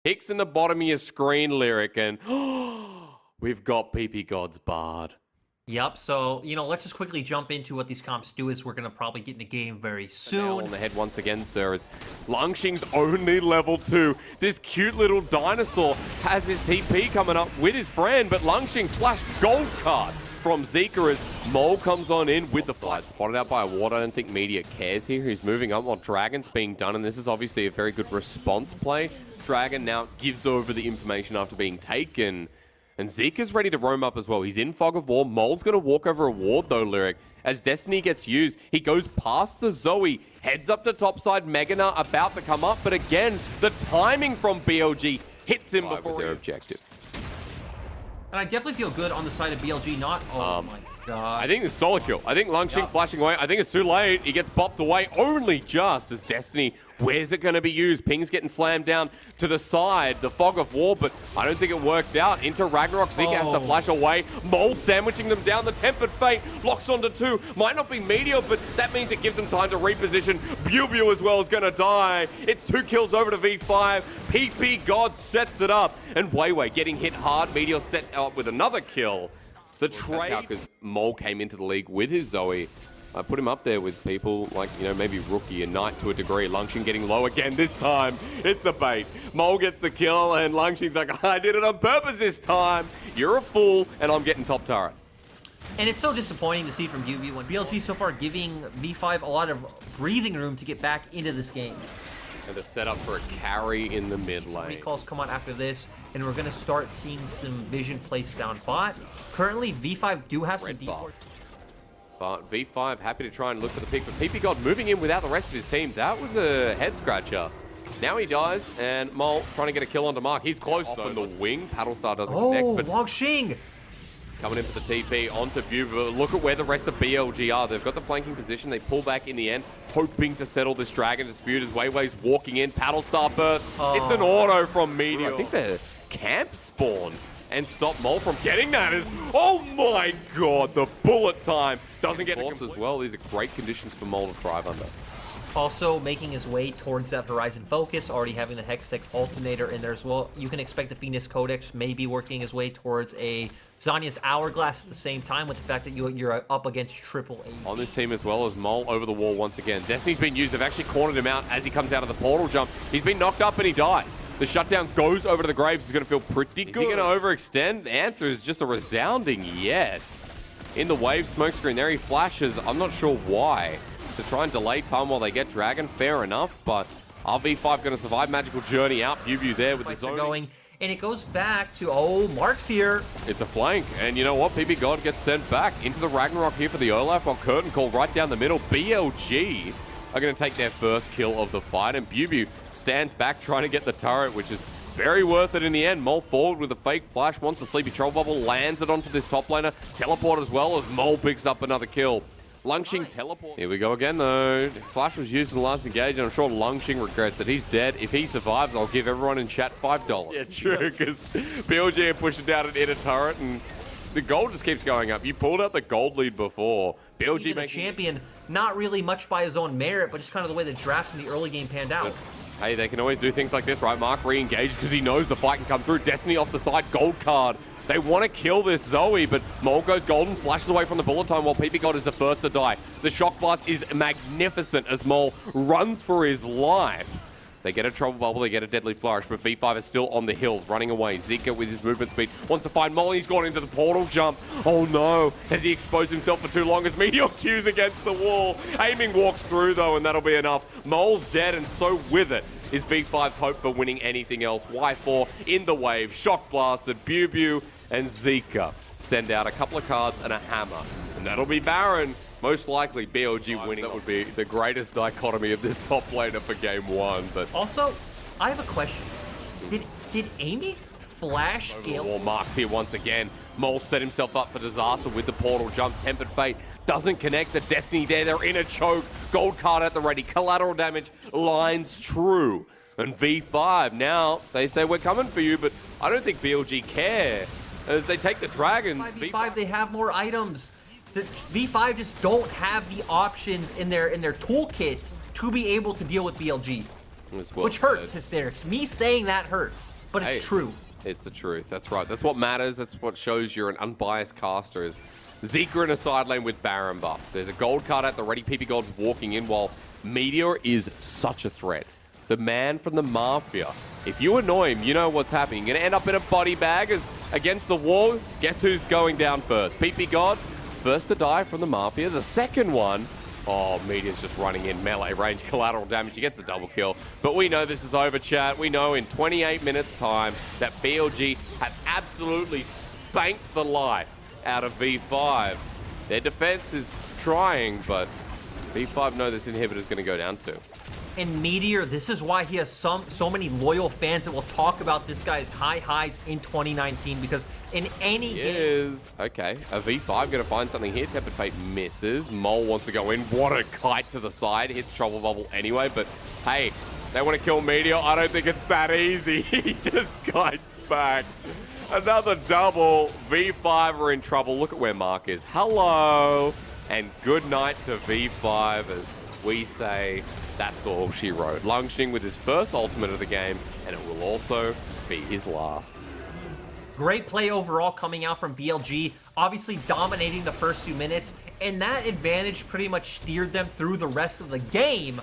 Picks in the bottom of your screen, Lyric, and we've got PP God's Bard. Yep, so, let's just quickly jump into what these comps do as we're going to probably get in the game very soon. On the head once again, sir, as Langxing's only level 2. This cute little dinosaur has his TP coming up with his friend, but Langxing flashed gold card from Zika as Mole comes on in with the flight. Spotted out by a ward. I don't think Media cares here. He's moving up while Dragon's being done, and this is obviously a very good response play. Dragon now gives over the information after being taken. And Zika's ready to roam up as well. He's in Fog of War. Mole's going to walk over a ward, though, Lyric. As Destiny gets used, he goes past the Zoe, heads up to topside. Meganar about to come up, but again, the timing from BLG hits him before their objective. And I definitely feel good on the side of BLG, not... Oh, my God. I think it's solo kill. I think Langxing flashing away. I think it's too late. He gets bopped away only just as Destiny. Where's it going to be used? Ping's getting slammed down to the side. The Fog of War, but I don't think it worked out. Into Ragnarok. Zika has to flash away. Mole sandwiching them down. The Tempered Fate locks onto 2. Might not be Meteor, but that means it gives him time to reposition. Bubu as well is going to die. It's 2 kills over to V5. PP God sets it up. And Weiwei getting hit hard. Meteor set up with another kill. The trade, because Mole came into the league with his Zoe. I put him up there with people like, maybe Rookie and Knight to a degree. Langxing getting low again this time. It's a bait. Mole gets the kill and Langxing's like, I did it on purpose this time. You're a fool and I'm getting top turret. And it's so disappointing to see from UV when BLG so far giving V5 a lot of breathing room to get back into this game. And to set up for a carry in the mid lane. Recalls come on after this, and we're going to start seeing some vision placed down bot. Currently, V5 do have some deep. But V5 happy to try and look for the pick, but PP God moving in without the rest of his team. That was a head scratcher. Now he dies, and Mole trying to get a kill onto Mark. He's close though. On the wing, Paddlestar doesn't connect. But Langxing coming in for the TP onto View, but look at where the rest of BLG are. They've got the flanking position. They pull back in the end, hoping to settle this Dragon dispute as Weiwei's walking in. Paddlestar burst. It's an auto from Meteor. I think the camp spawn and stop Mole from getting that is, oh my God, the bullet time doesn't get force as well. These are great conditions for Mole to thrive under. Also making his way towards that Horizon Focus, already having the Hextech Alternator in there as well. You can expect the Phoenix Codex maybe working his way towards a Zanya's Hourglass at the same time with the fact that you're up against triple A. On this team as well as Mole over the wall once again. Destiny's been used. They've actually cornered him out as he comes out of the portal jump. He's been knocked up and he dies. The shutdown goes over to the Graves. He's going to feel pretty good. Is he going to overextend? The answer is just a resounding yes. In the wave smokescreen there, he flashes. I'm not sure why. To try and delay time while they get Dragon, fair enough, but RV5 going to survive Magical Journey out. Bubu there with the zone going, and it goes back to, Mark's here. It's a flank, and you know what? PP God gets sent back into the Ragnarok here for the Olaf while Curtain Call right down the middle. BLG are going to take their first kill of the fight, and Bubu stands back trying to get the turret, which is very worth it in the end. Mole forward with a fake flash, wants a Sleepy Troll Bubble, lands it onto this top laner. Teleport as well as Mole picks up another kill. Langxing teleport. Here we go again, though. Flash was used in the last engage, and I'm sure Langxing regrets it. He's dead. If he survives, I'll give everyone in chat $5. Yeah, true, because BLG are pushing down an inner turret, and the gold just keeps going up. You pulled out the gold lead before. BLG making champion, not really much by his own merit, but just kind of the way the drafts in the early game panned out. But, hey, they can always do things like this, right? Mark re-engaged because he knows the fight can come through. Destiny off the side, gold card. They want to kill this Zoe, but Mole goes golden, flashes away from the bullet time while PP God is the first to die. The shock blast is magnificent as Mole runs for his life. They get a trouble bubble, they get a deadly flourish, but V5 is still on the hills, running away. Zika with his movement speed wants to find Mole. He's gone into the portal jump. Oh no, has he exposed himself for too long as Meteor Q's against the wall? Aiming walks through though, and that'll be enough. Mole's dead, and so with it is V5's hope for winning anything else. Y4 in the wave, shock blasted, Bubu and Zika send out a couple of cards and a hammer. And that'll be Baron. Most likely BLG winning. That would be the greatest dichotomy of this top laner for game 1. But also, I have a question. Did Amy flash Gale? War marks here once again. Mole set himself up for disaster with the portal jump. Tempered Fate doesn't connect. The Destiny there. They're in a choke. Gold card at the ready. Collateral damage. Lines true. And V5 now, they say we're coming for you, but I don't think BLG care. As they take the Dragon. V5, they have more items. The V5 just don't have the options in their toolkit to be able to deal with BLG. It's well Which hurts, said. Hysterics. Me saying that hurts, but it's Hey, true. It's the truth. That's right. That's what matters. That's what shows you're an unbiased caster. Is Zika in a side lane with Baron buff. There's a gold card at the ready. PP Gold's walking in while Meteor is such a threat. The man from the Mafia. If you annoy him, you know what's happening. You're going to end up in a body bag as against the wall. Guess who's going down first? PP God, first to die from the Mafia. The second one, oh, Meteor's just running in melee range, collateral damage. He gets a double kill. But we know this is over, chat. We know in 28 minutes time that BLG have absolutely spanked the life out of V5. Their defense is trying, but V5 know this inhibitor's going to go down too. And Meteor, this is why he has so many loyal fans that will talk about this guy's high highs in 2019, because in any game... Okay, a V5 going to find something here. Tepid Fate misses. Mole wants to go in. What a kite to the side. Hits Trouble Bubble anyway, but hey, they want to kill Meteor. I don't think it's that easy. He just kites back. Another double. V5 are in trouble. Look at where Mark is. Hello. And good night to V5 as we say... That's all she wrote. Langxing with his first ultimate of the game, and it will also be his last. Great play overall coming out from BLG, obviously dominating the first few minutes, and that advantage pretty much steered them through the rest of the game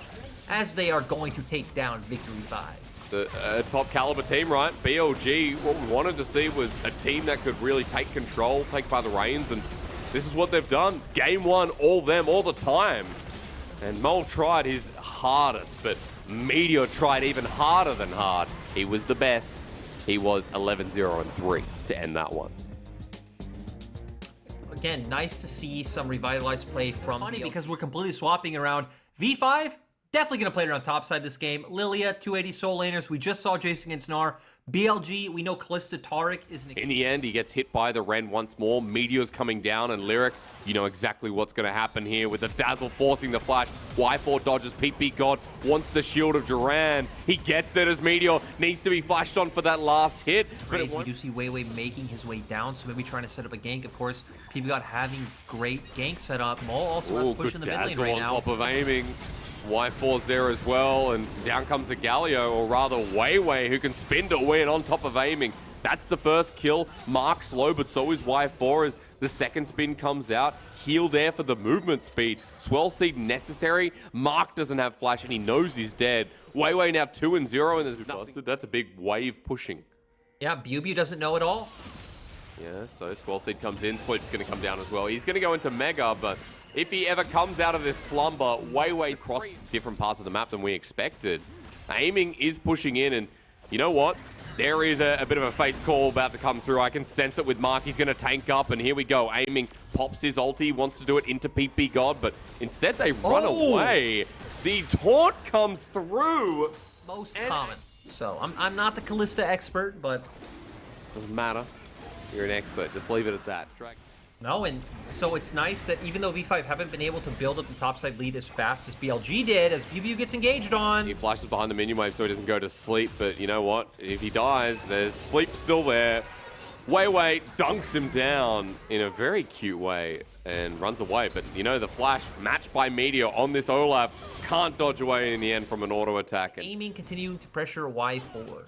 as they are going to take down Victory 5. The top caliber team, right? BLG, what we wanted to see was a team that could really take control, take by the reins, and this is what they've done. Game one, all them, all the time. And Mole tried his hardest, but Meteor tried even harder than hard. He was the best. He was 11-0-3 to end that one. Again, nice to see some revitalized play from BLG, because we're completely swapping around. V5, definitely going to play it on top side this game. Lilia, 280 soul laners. We just saw Jason against Gnar. BLG, we know Kalista Taric is an... In the end, he gets hit by the Ren once more. Meteor's coming down, and Lyric, you know exactly what's going to happen here with the Dazzle forcing the flash. Y4 dodges. PP God wants the shield of Duran. He gets it as Meteor needs to be flashed on for that last hit. Great. We do see Weiwei making his way down, so maybe trying to set up a gank. Of course, PP God having great gank setup. Mole also has push in the mid lane right now. On top of aiming. Y4's there as well, and down comes a Galio, or rather Weiwei, who can spin to win on top of aiming. That's the first kill. Mark slow, but so is Y4 as the second spin comes out. Heal there for the movement speed. Swell Seed necessary. Mark doesn't have flash, and he knows he's dead. Weiwei now 2-0, and there's nothing. That's a big wave pushing. Yeah, Bubu doesn't know it all. Yeah, so Swell Seed comes in. Sleep's going to come down as well. He's going to go into Mega, but if he ever comes out of this slumber, way across different parts of the map than we expected. Aiming is pushing in, and you know what? There is a bit of a Fate's Call about to come through. I can sense it with Mark. He's going to tank up, and here we go. Aiming pops his ulti, wants to do it into PP God, but instead they run away. The taunt comes through. Most common. So I'm not the Kalista expert, but... Doesn't matter. You're an expert. Just leave it at that. No, and so it's nice that even though V5 haven't been able to build up the topside lead as fast as BLG did, as BBU gets engaged on. He flashes behind the minion wave so he doesn't go to sleep, but you know what? If he dies, there's sleep still there. Weiwei dunks him down in a very cute way and runs away, but you know, the flash matched by Meteor on this Olaf can't dodge away in the end from an auto attack. Aiming continuing to pressure Y4.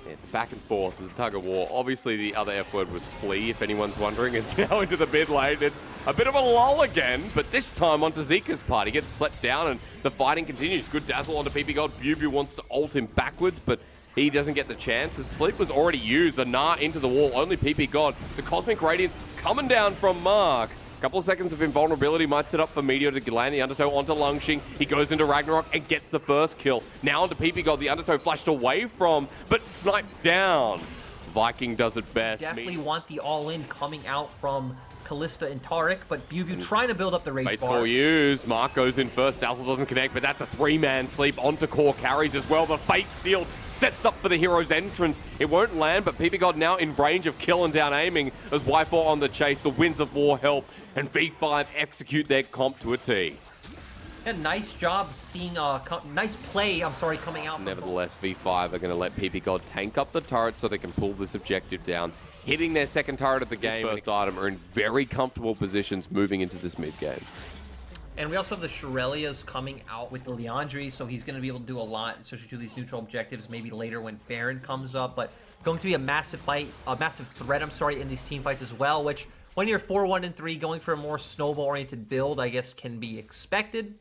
It's back and forth in the tug of war. Obviously, the other F word was flee, if anyone's wondering, is now into the mid lane. It's a bit of a lull again, but this time onto Zika's part. He gets slept down, and the fighting continues. Good dazzle onto PP God. Bubu wants to ult him backwards, but he doesn't get the chance. His sleep was already used. The Gnar into the wall. Only PP God. The Cosmic Radiance coming down from Mark. Couple of seconds of invulnerability might set up for Meteor to land the Undertow onto Langxing. He goes into Ragnarok and gets the first kill. Now onto PP God, the Undertow flashed away from, but sniped down. Viking does it best. Definitely want the all-in coming out from Kalista and Taric, but Bubu trying to build up the rage Fate's bar. Call used. Mark goes in first. Dazzle doesn't connect, but that's a three-man sleep onto core carries as well. The Fate sealed sets up for the hero's entrance. It won't land, but PP God now in range of killing down aiming as Y4 on the chase. The Winds of War help, and V5 execute their comp to a T. Yeah, nice job seeing, nice play, coming out. Nevertheless, V5 are going to let PP God tank up the turret so they can pull this objective down. Hitting their second turret of the game, first item, are in very comfortable positions moving into this mid game. And we also have the Shirelias coming out with the Leandri, so he's going to be able to do a lot, especially to these neutral objectives, maybe later when Baron comes up. But going to be a massive fight, a massive threat, in these team fights as well, which when you're 4-1-3, going for a more snowball-oriented build, I guess, can be expected.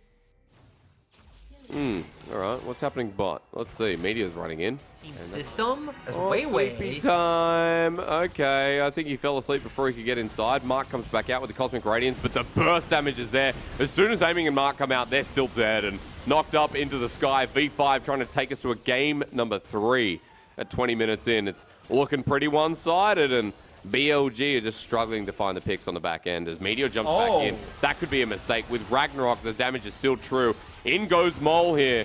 All right, what's happening bot? Let's see. Media's running in. Team system as Sleepy time. Okay, I think he fell asleep before he could get inside. Mark comes back out with the Cosmic Radiance, but the burst damage is there. As soon as Aiming and Mark come out, they're still dead and knocked up into the sky. V5 trying to take us to a game number 3 at 20 minutes in. It's looking pretty one-sided, and BLG are just struggling to find the picks on the back end as Meteor jumps back in. That could be a mistake. With Ragnarok, the damage is still true. In goes Mole here.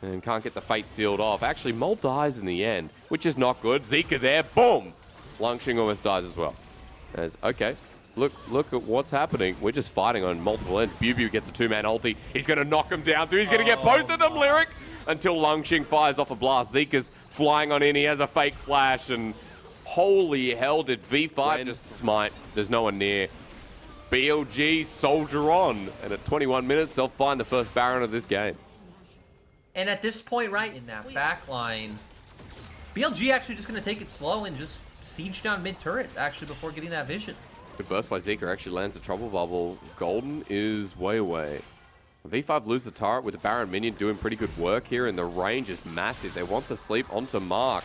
And can't get the fate sealed off. Actually, Mole dies in the end, which is not good. Zika there, boom! Lungshing almost dies as well. Okay, look at what's happening. We're just fighting on multiple ends. Bubu gets a 2-man ulti. He's going to knock him down too. He's going to get both of them, Lyric, until Lungshing fires off a blast. Zika's flying on in. He has a fake flash, and holy hell, did V5 just smite? There's no one near. BLG soldier on, and at 21 minutes, they'll find the first Baron of this game. And at this point, right, in that back line, BLG actually just going to take it slow and just siege down mid-turret, actually, before getting that vision. Good burst by Zika, actually lands the trouble bubble. Golden is way away. V5 lose the turret with the Baron minion doing pretty good work here, and the range is massive. They want the sleep onto Mark.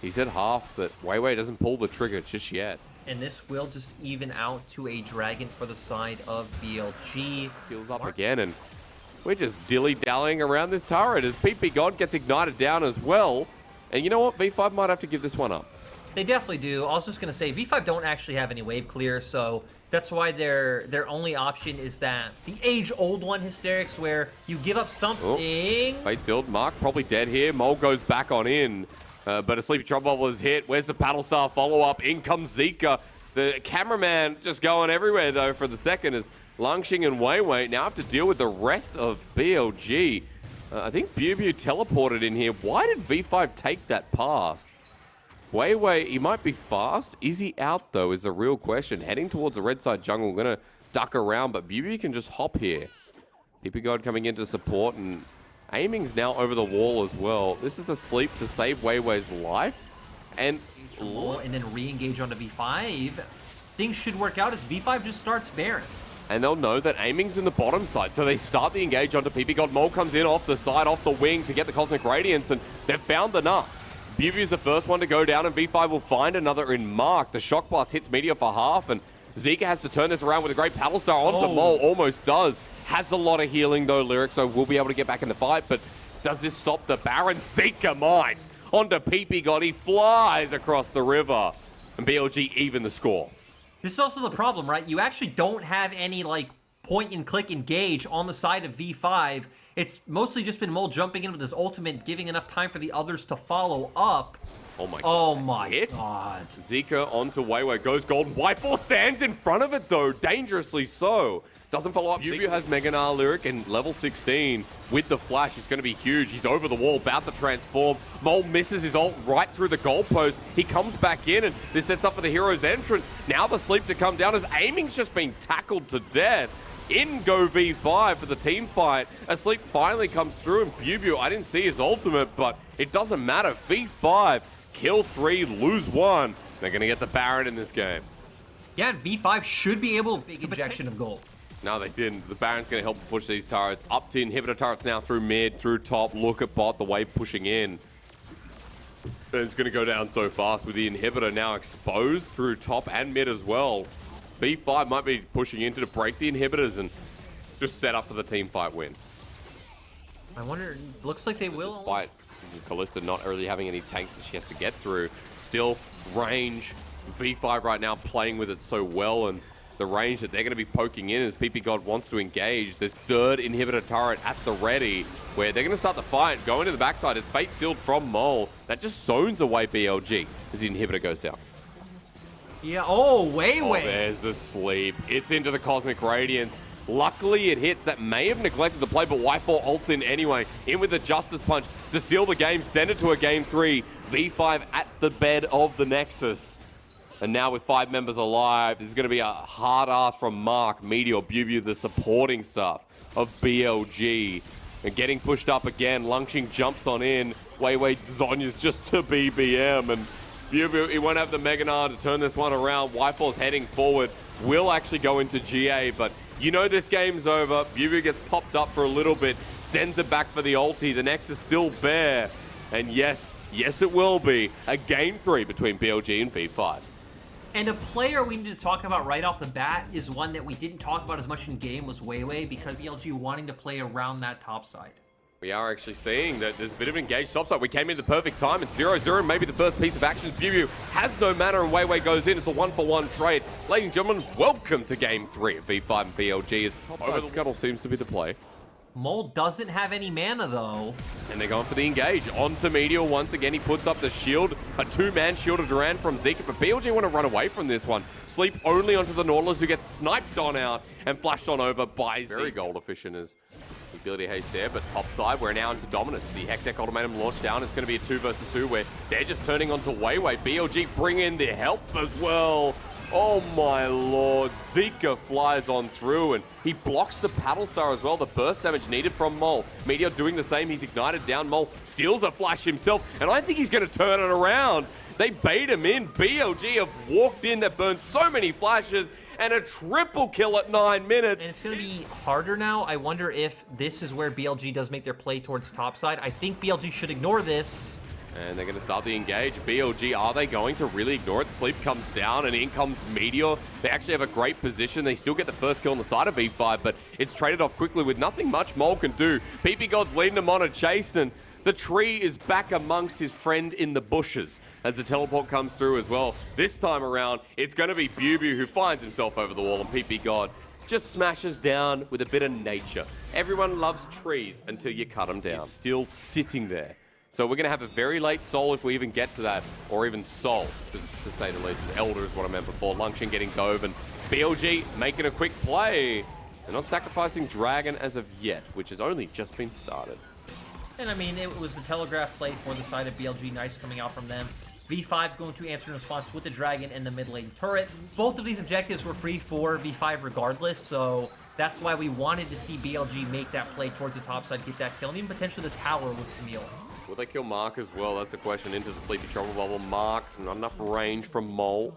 He's at half, but Weiwei doesn't pull the trigger just yet. And this will just even out to a dragon for the side of BLG. Heals up again, and we're just dilly-dallying around this turret as PP God gets ignited down as well. And you know what? V5 might have to give this one up. They definitely do. I was just going to say, V5 don't actually have any wave clear, so that's why their only option is that the age-old one, Hysterics, where you give up something. Fate sealed. Mark probably dead here. Mole goes back on in. But a Sleepy Trouble Bubble is hit. Where's the Battlestar follow-up? In comes Zika. The cameraman just going everywhere, though, for the second as Lungshing and Weiwei now have to deal with the rest of BLG. I think Bubu teleported in here. Why did V5 take that path? Weiwei, he might be fast. Is he out, though, is the real question. Heading towards the red side jungle. Going to duck around, but Bubu can just hop here. PP God coming in to support, and Aiming's now over the wall as well. This is a sleep to save Weiwei's life. And then re-engage onto V5. Things should work out as V5 just starts Baron. And they'll know that Aiming's in the bottom side, so they start the engage onto PP God. Mole comes in off the side, off the wing to get the Cosmic Radiance, and they've found enough. Bubu's the first one to go down, and V5 will find another in Mark. The Shock Blast hits Meteor for half, and Zika has to turn this around with a great Paddle Star onto Mole. Almost does. Has a lot of healing, though, Lyric, so we'll be able to get back in the fight. But does this stop the Baron? Zika might. Onto PP God. He flies across the river. And BLG even the score. This is also the problem, right? You actually don't have any, like, point-and-click engage on the side of V5. It's mostly just been Mole jumping in with his ultimate, giving enough time for the others to follow up. Oh my god. Oh my god. Zika onto Weiwei. Goes golden. Whitefall stands in front of it, though. Dangerously so. Doesn't follow up. Bubu has Mega Gnar Lyric and level 16 with the flash. He's going to be huge. He's over the wall, about to transform. Mole misses his ult right through the goalpost. He comes back in, and this sets up for the hero's entrance. Now the sleep to come down as Aiming's just been tackled to death. In go V5 for the team fight. A sleep finally comes through, and Bubu, I didn't see his ultimate, but it doesn't matter. V5, kill 3, lose 1. They're going to get the Baron in this game. Yeah, V5 should be able to big injection of gold. No, they didn't. The Baron's going to help push these turrets. Up to inhibitor turrets now through mid, through top. Look at bot, the wave pushing in. And it's going to go down so fast with the inhibitor now exposed through top and mid as well. V5 might be pushing in to break the inhibitors and just set up for the team fight win. I wonder, looks like they will. Despite Kalista not really having any tanks that she has to get through, still range. V5 right now playing with it so well, and the range that they're going to be poking in as PP God wants to engage. The third inhibitor turret at the ready, where they're going to start the fight, go into the backside. It's fate sealed from Mole. That just zones away BLG as the inhibitor goes down. Yeah, Weiwei. Oh, there's the sleep. It's into the Cosmic Radiance. Luckily, it hits. That may have neglected the play, but Whitefall ults in anyway. In with the Justice Punch to seal the game, send it to a game 3. V5 at the bed of the Nexus. And now with 5 members alive, there's going to be a hard ass from Mark, Meteor, BuBu, the supporting stuff of BLG. And getting pushed up again, Lungxing jumps on in. Wei Zonya's just to BBM. And BuBu, he won't have the Mega Nard to turn this one around. Wyfall's heading forward. Will actually go into GA, but you know this game's over. BuBu gets popped up for a little bit, sends it back for the ulti. The next is still bare. And yes, it will be a game 3 between BLG and V5. And a player we need to talk about right off the bat is one that we didn't talk about as much in game was Wei because BLG wanting to play around that top side. We are actually seeing that there's a bit of engaged topside. We came in at the perfect time. It's 0-0, maybe the first piece of action. BuBu has no mana and Wei goes in. It's a 1-for-1 trade. Ladies and gentlemen, welcome to game 3 of V5 and BLG. As over the scuttle seems to be the play. Mole doesn't have any mana though. And they're going for the engage. Onto Meteor once again. He puts up the shield. A 2-man shield of Duran from Zeke. But BLG want to run away from this one. Sleep only onto the Nautilus, who gets sniped on out and flashed on over by Zeke. Very gold efficient as the ability haste there. But top side, we're now into Dominus. The Hextech ultimatum launched down. It's going to be a 2 versus 2 where they're just turning onto Wei. BLG bring in the help as well. Oh my lord, Zika flies on through and he blocks the Paddle Star as well, the burst damage needed from Mole. Meteor doing the same, he's ignited down, Mole steals a flash himself, and I think he's going to turn it around. They bait him in, BLG have walked in, they've burned so many flashes, and a triple kill at 9 minutes. And it's going to be harder now. I wonder if this is where BLG does make their play towards topside. I think BLG should ignore this. And they're going to start the engage. BLG, are they going to really ignore it? Sleep comes down and in comes Meteor. They actually have a great position. They still get the first kill on the side of V5, but it's traded off quickly with nothing much Mole can do. PP God's leading them on a chase, and the tree is back amongst his friend in the bushes as the teleport comes through as well. This time around, it's going to be BuBu who finds himself over the wall, and PP God just smashes down with a bit of nature. Everyone loves trees until you cut them down. He's still sitting there. So we're going to have a very late soul if we even get to that, or even soul, to say the least. Elder is what I meant before. Lungxing getting dove, and BLG making a quick play. They're not sacrificing Dragon as of yet, which has only just been started. And I mean, it was the telegraph play for the side of BLG. Nice coming out from them. V5 going to answer in response with the Dragon and the mid lane turret. Both of these objectives were free for V5 regardless, so that's why we wanted to see BLG make that play towards the top side, get that kill, and even potentially the tower with Camille. Will they kill Mark as well? That's the question. Into the Sleepy Trouble Bubble. Mark, not enough range from Mole.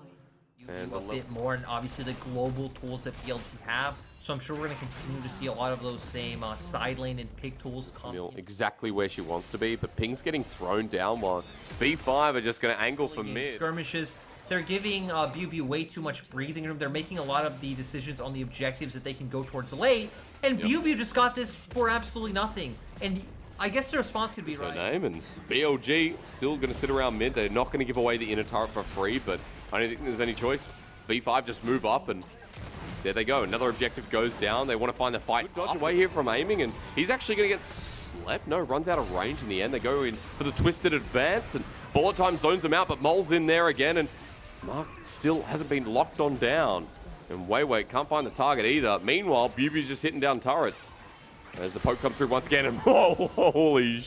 And a bit more, and obviously the global tools that BLG have. So I'm sure we're going to continue to see a lot of those same side lane and pick tools come. Exactly where she wants to be, but Ping's getting thrown down while V5 are just going to angle for mid. Skirmishes. They're giving BuBu way too much breathing room. They're making a lot of the decisions on the objectives that they can go towards the lane. And BuBu just got this for absolutely nothing. And I guess the response could be right. Name, and BLG still going to sit around mid. They're not going to give away the inner turret for free, but I don't think there's any choice. V5 just move up, and there they go. Another objective goes down. They want to find the fight. Dodge away here from aiming, and he's actually going to get slept. No, runs out of range in the end. They go in for the twisted advance, and Bullet Time zones him out, but Mole's in there again, and Mark still hasn't been locked on down. And Wei can't find the target either. Meanwhile, BuBu's just hitting down turrets. As the poke comes through once again, and holy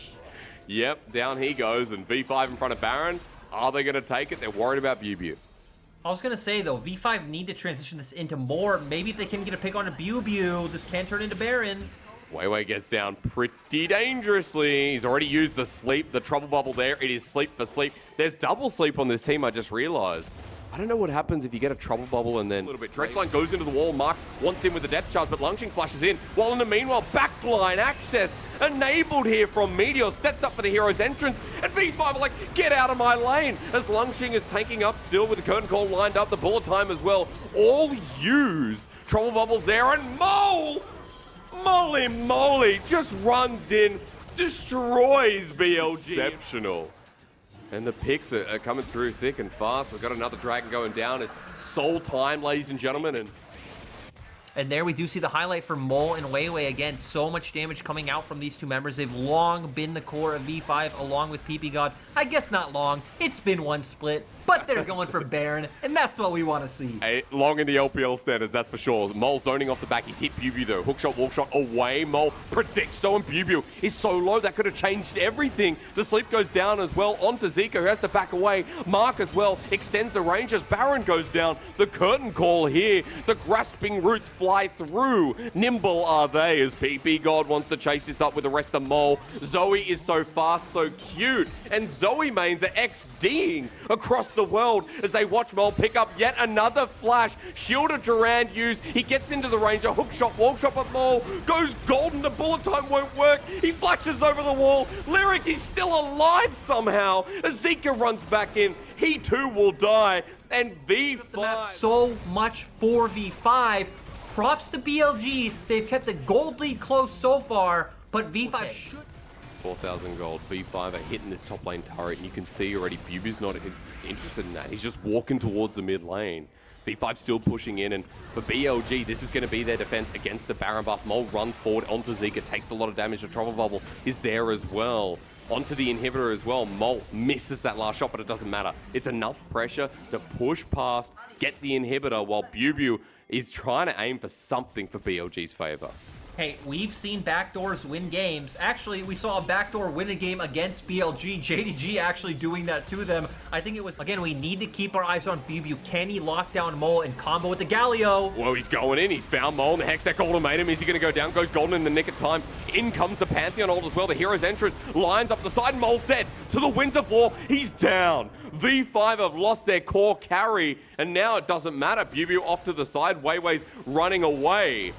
yep, down he goes, and V5 in front of Baron. Are they going to take it? They're worried about BuBu. I was going to say, though, V5 need to transition this into more. Maybe if they can get a pick on a BuBu, this can turn into Baron. Wei gets down pretty dangerously. He's already used the sleep, the trouble bubble there. It is sleep for sleep. There's double sleep on this team, I just realized. I don't know what happens if you get a trouble bubble and then a little bit. Direct line goes into the wall. Mark wants in with the depth charge, but Lungxing flashes in. While in the meanwhile, backline access enabled here from Meteor. Sets up for the hero's entrance. And V5 are like, get out of my lane. As Lungxing is tanking up still with the curtain call lined up. The bullet time as well. All used. Trouble bubbles there. And Moly just runs in. Destroys BLG. Exceptional. And the picks are coming through thick and fast. We've got another Dragon going down. It's soul time, ladies and gentlemen. And And there we do see the highlight for Mole and Weiwei. Again, so much damage coming out from these two members. They've long been the core of V5 along with PP God. I guess not long. It's been one split, but they're going for Baron, and that's what we want to see. Hey, long in the LPL standards, that's for sure. Mole zoning off the back. He's hit Bubu though. Hookshot, walkshot away. Mole predicts so, and Bubu is so low that could have changed everything. The sleep goes down as well onto Zika, who has to back away. Mark as well extends the range as Baron goes down. The curtain call here. The grasping roots fly through. Nimble are they as PP God wants to chase this up with the rest of Mole. Zoe is so fast, so cute. And Zoe mains are XDing across the world as they watch Mole pick up yet another flash. Shield of Durand used. He gets into the range. A hook shot, wall shot, but Mole goes golden. The bullet time won't work. He flashes over the wall. Lyric is still alive somehow as Zika runs back in. He too will die. And V5 so much for V5. Props to BLG. They've kept the gold lead close so far, but V5 should. 4,000 gold. V5 are hitting this top lane turret, and you can see already Bubu's not interested in that. He's just walking towards the mid lane. V5 still pushing in, and for BLG, this is going to be their defense against the Baron buff. Mole runs forward onto Zika, takes a lot of damage. The Trouble Bubble is there as well. Onto the inhibitor as well. Mole misses that last shot, but it doesn't matter. It's enough pressure to push past, get the inhibitor, while Bubu is trying to aim for something for BLG's favor. Hey, we've seen backdoors win games. Actually, we saw a backdoor win a game against BLG. JDG actually doing that to them. I think it was, again, we need to keep our eyes on Bubu. Can he lock down Mole and combo with the Galio? Well, he's going in. He's found Mole, and the Hextech ultimatum. Is he going to go down? Goes golden in the nick of time. In comes the Pantheon ult as well. The hero's entrance lines up the side, and Mole's dead. To the Winds of War, he's down. V5 have lost their core carry, and now it doesn't matter. Bubu off to the side. Weiwei's running away.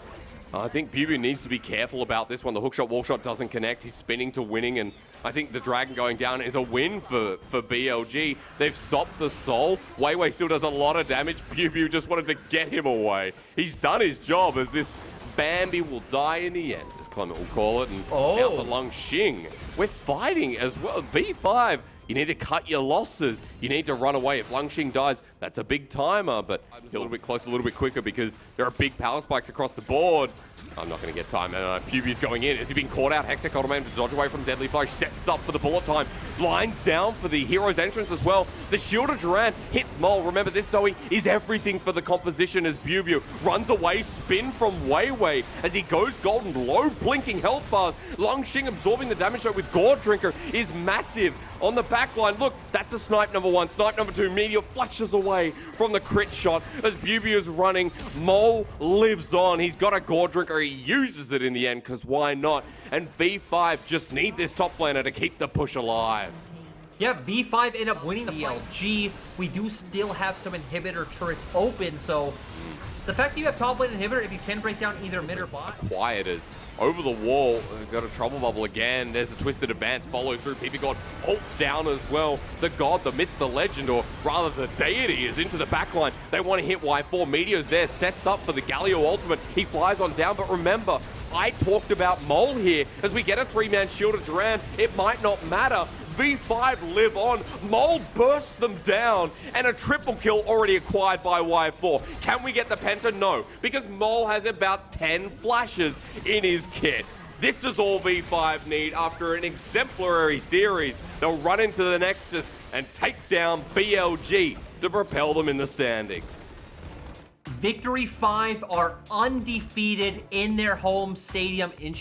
I think Bubu needs to be careful about this one. The hookshot, wallshot doesn't connect. He's spinning to winning, and I think the Dragon going down is a win for BLG. They've stopped the Soul. Weiwei still does a lot of damage. Bubu just wanted to get him away. He's done his job as this Bambi will die in the end, as Clement will call it. And now for Longxing. We're fighting as well. V5, you need to cut your losses. You need to run away. If Longxing dies, that's a big timer, but a little bit closer, a little bit quicker because there are big power spikes across the board. I'm not going to get time. Bubu's going in. Has he been caught out? Hextech automated to dodge away from Deadly Flash. Sets up for the bullet time. Lines down for the hero's entrance as well. The Shield of Durand hits Mole. Remember, this Zoe is everything for the composition as Bubu runs away. Spin from Weiwei as he goes golden. Low blinking health bars. Longxing absorbing the damage though with Gore Drinker is massive. On the back line, look, that's a snipe number one. Snipe number two, Meteor flashes away from the crit shot as Bubu is running. Mole lives on. He's got a Gore Drinker. He uses it in the end, because why not? And V5 just need this top laner to keep the push alive. Yeah, V5 end up winning the BLG. We do still have some inhibitor turrets open, so the fact that you have top lane inhibitor, if you can break down either mid or bot. Quiet as over the wall, got a Trouble Bubble again. There's a Twisted Advance, follows through. PP God ults down as well. The God, the myth, the legend, or rather the deity is into the backline. They want to hit Y4. Meteor's there, sets up for the Galio ultimate. He flies on down, but remember, I talked about Mole here. As we get a three-man Shield of Durand, it might not matter. V5 live on. Mole bursts them down, and a triple kill already acquired by Y4. Can we get the Penta? No, because Mole has about 10 flashes in his kit. This is all V5 need after an exemplary series. They'll run into the Nexus and take down BLG to propel them in the standings. Victory 5 are undefeated in their home stadium in